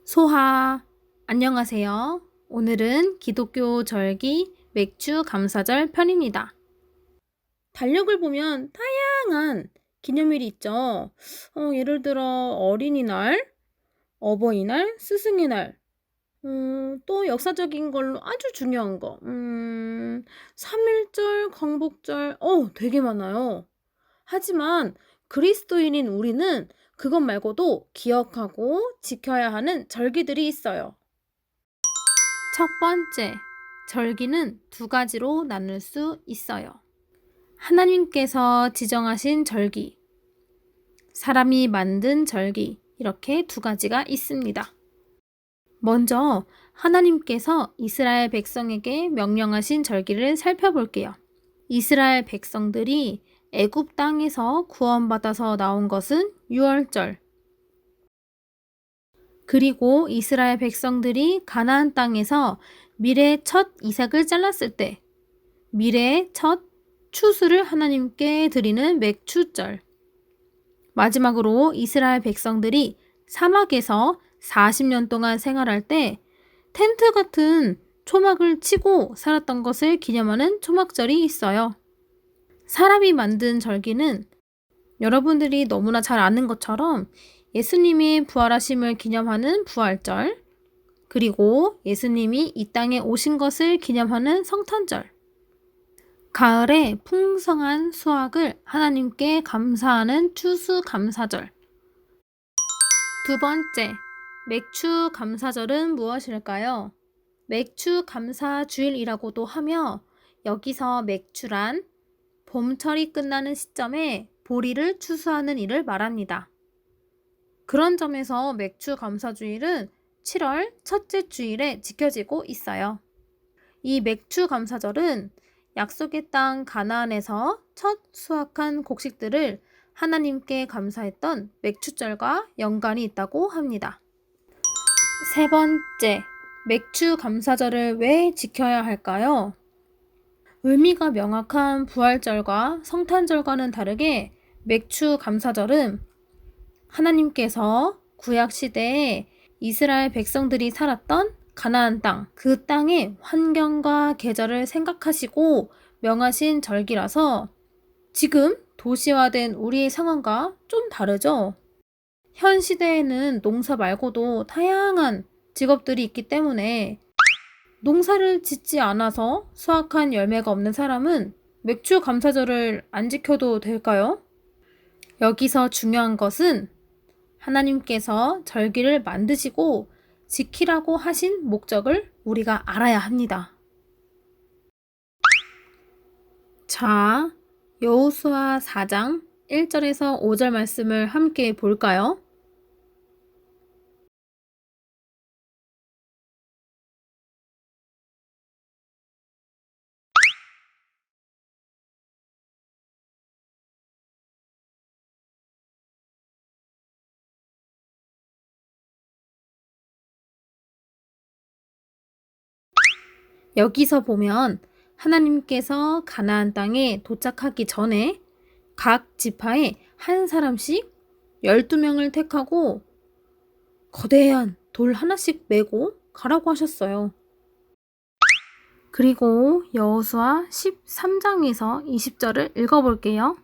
소하, 안녕하세요. 오늘은 기독교 절기 맥주 감사절 편입니다. 달력을 보면 다양한 기념일이 있죠. 예를 들어 어린이날, 어버이날, 스승의 날, 또 역사적인 걸로 아주 중요한 거, 3.1절, 광복절, 되게 많아요. 하지만 그리스도인인 우리는 그것 말고도 기억하고 지켜야 하는 절기들이 있어요. 첫 번째, 절기는 두 가지로 나눌 수 있어요. 하나님께서 지정하신 절기, 사람이 만든 절기, 이렇게 두 가지가 있습니다. 먼저 하나님께서 이스라엘 백성에게 명령하신 절기를 살펴볼게요. 이스라엘 백성들이 애굽 땅에서 구원받아서 나온 것은 유월절, 그리고 이스라엘 백성들이 가나안 땅에서 밀의 첫 이삭을 잘랐을 때 밀의 첫 추수를 하나님께 드리는 맥추절, 마지막으로 이스라엘 백성들이 사막에서 40년 동안 생활할 때 텐트 같은 초막을 치고 살았던 것을 기념하는 초막절이 있어요. 사람이 만든 절기는 여러분들이 너무나 잘 아는 것처럼 예수님이 부활하심을 기념하는 부활절, 그리고 예수님이 이 땅에 오신 것을 기념하는 성탄절, 가을에 풍성한 수확을 하나님께 감사하는 추수감사절. 두 번째, 맥추감사절은 무엇일까요? 맥추감사주일이라고도 하며 여기서 맥추란 봄철이 끝나는 시점에 보리를 추수하는 일을 말합니다. 그런 점에서 맥추감사주일은 7월 첫째 주일에 지켜지고 있어요. 이 맥추감사절은 약속의 땅 가나안에서 첫 수확한 곡식들을 하나님께 감사했던 맥추절과 연관이 있다고 합니다. 세 번째, 맥추감사절을 왜 지켜야 할까요? 의미가 명확한 부활절과 성탄절과는 다르게 맥추감사절은 하나님께서 구약 시대에 이스라엘 백성들이 살았던 가나안 땅, 그 땅의 환경과 계절을 생각하시고 명하신 절기라서 지금 도시화된 우리의 상황과 좀 다르죠? 현 시대에는 농사 말고도 다양한 직업들이 있기 때문에 농사를 짓지 않아서 수확한 열매가 없는 사람은 맥주 감사절을 안 지켜도 될까요? 여기서 중요한 것은 하나님께서 절기를 만드시고 지키라고 하신 목적을 우리가 알아야 합니다. 자, 여호수아 4장 1절에서 5절 말씀을 함께 볼까요? 여기서 보면 하나님께서 가나안 땅에 도착하기 전에 각 지파에 한 사람씩 12명을 택하고 거대한 돌 하나씩 메고 가라고 하셨어요. 그리고 여호수아 13장에서 20절을 읽어볼게요.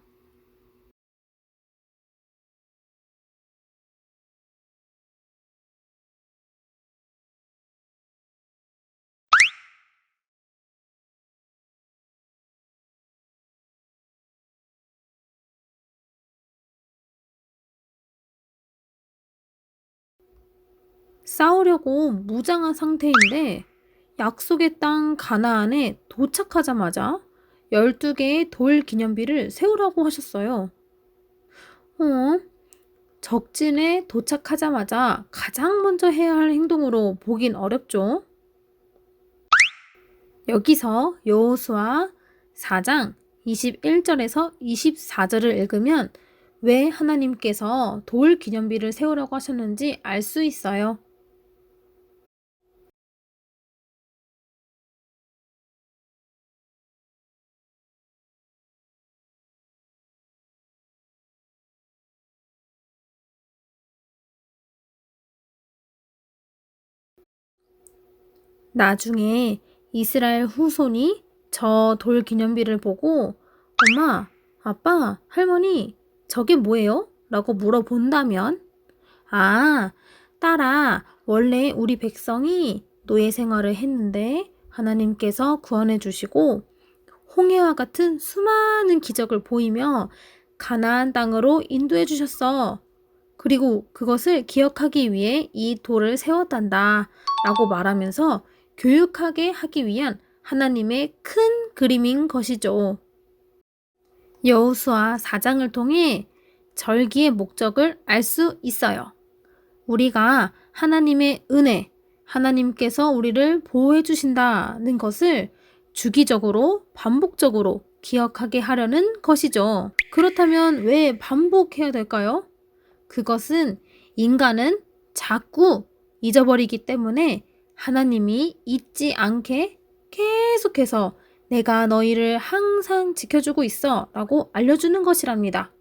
싸우려고 무장한 상태인데 약속의 땅 가나안에 도착하자마자 12개의 돌 기념비를 세우라고 하셨어요. 어? 적진에 도착하자마자 가장 먼저 해야 할 행동으로 보긴 어렵죠. 여기서 여호수아 4장 21절에서 24절을 읽으면 왜 하나님께서 돌 기념비를 세우라고 하셨는지 알 수 있어요. 나중에 이스라엘 후손이 저 돌 기념비를 보고 엄마, 아빠, 할머니, 저게 뭐예요? 라고 물어본다면 아, 딸아, 원래 우리 백성이 노예 생활을 했는데 하나님께서 구원해 주시고 홍해와 같은 수많은 기적을 보이며 가나안 땅으로 인도해 주셨어. 그리고 그것을 기억하기 위해 이 돌을 세웠단다 라고 말하면서 교육하게 하기 위한 하나님의 큰 그림인 것이죠. 여호수아 4장을 통해 절기의 목적을 알 수 있어요. 우리가 하나님의 은혜, 하나님께서 우리를 보호해 주신다는 것을 주기적으로 반복적으로 기억하게 하려는 것이죠. 그렇다면 왜 반복해야 될까요? 그것은 인간은 자꾸 잊어버리기 때문에 하나님이 잊지 않게 계속해서 내가 너희를 항상 지켜주고 있어 라고 알려주는 것이랍니다.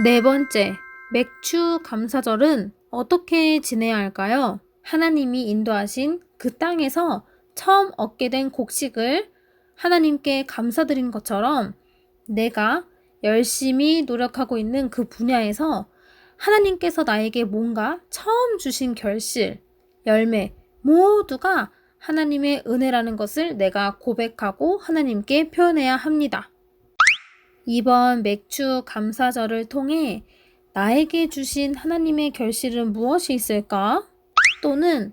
네 번째, 맥추 감사절은 어떻게 지내야 할까요? 하나님이 인도하신 그 땅에서 처음 얻게 된 곡식을 하나님께 감사드린 것처럼 내가 열심히 노력하고 있는 그 분야에서 하나님께서 나에게 뭔가 처음 주신 결실, 열매 모두가 하나님의 은혜라는 것을 내가 고백하고 하나님께 표현해야 합니다. 이번 맥추 감사절을 통해 나에게 주신 하나님의 결실은 무엇이 있을까? 또는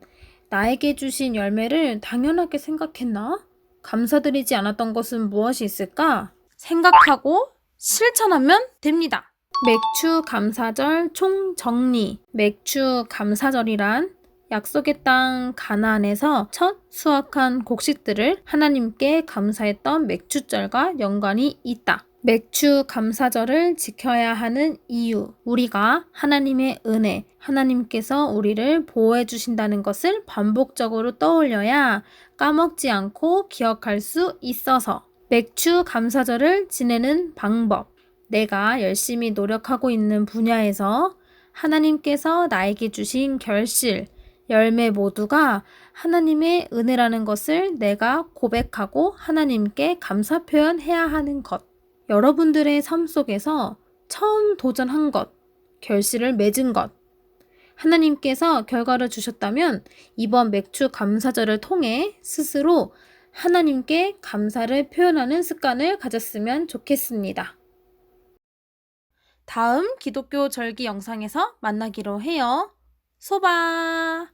나에게 주신 열매를 당연하게 생각했나? 감사드리지 않았던 것은 무엇이 있을까? 생각하고 실천하면 됩니다. 맥추 감사절 총정리. 맥추 감사절이란 약속의 땅 가나안에서 첫 수확한 곡식들을 하나님께 감사했던 맥추절과 연관이 있다. 맥추 감사절을 지켜야 하는 이유. 우리가 하나님의 은혜, 하나님께서 우리를 보호해 주신다는 것을 반복적으로 떠올려야 까먹지 않고 기억할 수 있어서. 맥추 감사절을 지내는 방법. 내가 열심히 노력하고 있는 분야에서 하나님께서 나에게 주신 결실, 열매 모두가 하나님의 은혜라는 것을 내가 고백하고 하나님께 감사 표현해야 하는 것. 여러분들의 삶 속에서 처음 도전한 것, 결실을 맺은 것, 하나님께서 결과를 주셨다면 이번 맥추 감사절을 통해 스스로 하나님께 감사를 표현하는 습관을 가졌으면 좋겠습니다. 다음 기독교 절기 영상에서 만나기로 해요. 소바!